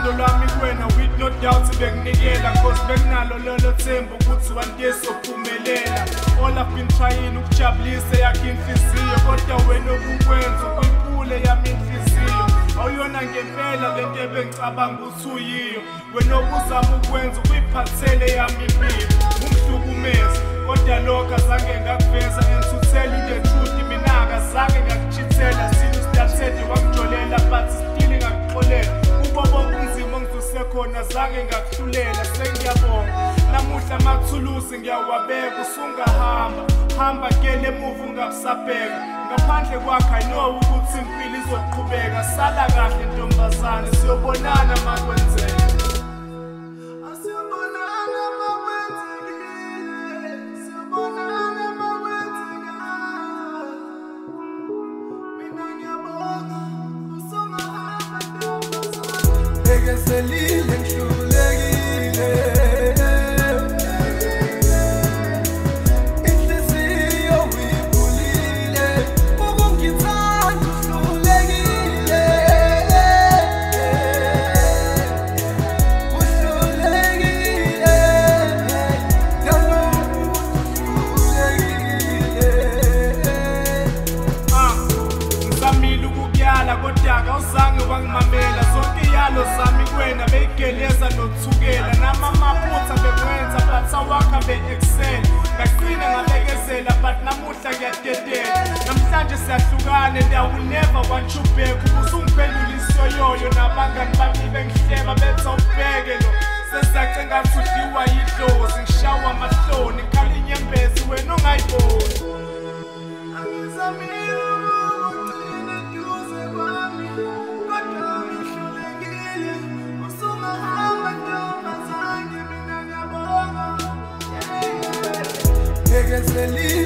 uthando lwami kuwena with no doubt bekunikela cause bekunalo lolo themba ukuthi one day sophumelela. All I've been trying ukujabulisa yakhe inhliziyo kodwa wena okukwenza ukuyiphule yami inhliziyo. Awuyona ngempela lento ebengicabanga ukuthi uyiyo. Wena okuzama ukwenza ukuyiphathele yami impilo ungihlukumeza kodwa lokho azange ngakuveza. And to tell you the truth mina akazange ngakuchithela sinu started wakujolela but still ngakuxolela. Kubo bonke unzima ongidusekhona zange ngakuhlulela. Sengiyabonga namuhla amathuluzi ngiyawabeka usungahamba hamba kele move ungakusabheka. Ngaphandle kwakhe I know ukuthi impilo izoqhubeka. Sala kahle ntombazane siyobonana makwenzeka. Selile ngihlulekile inhliziyo uyivulile ubungithanda uhlulekile ngizamile ukukyala kodwa awuzange wangimamela. Zonke iyalo zami kuwena beyigeleza nothukela namamaphutha bekwenza but awakha be-excel. Ngaqina ngabekezela but namuhla ngiyadedela. Namhlanje siyahlukana and I will never want you back. Ubusungiphendula isiyoyoyo nabangani bami bengihleba betha ubheke lo. Sesiyace ngathi udliwa yidlozi ngishawa amahloni ngikhala inyembezi wena ungayiboni. Selile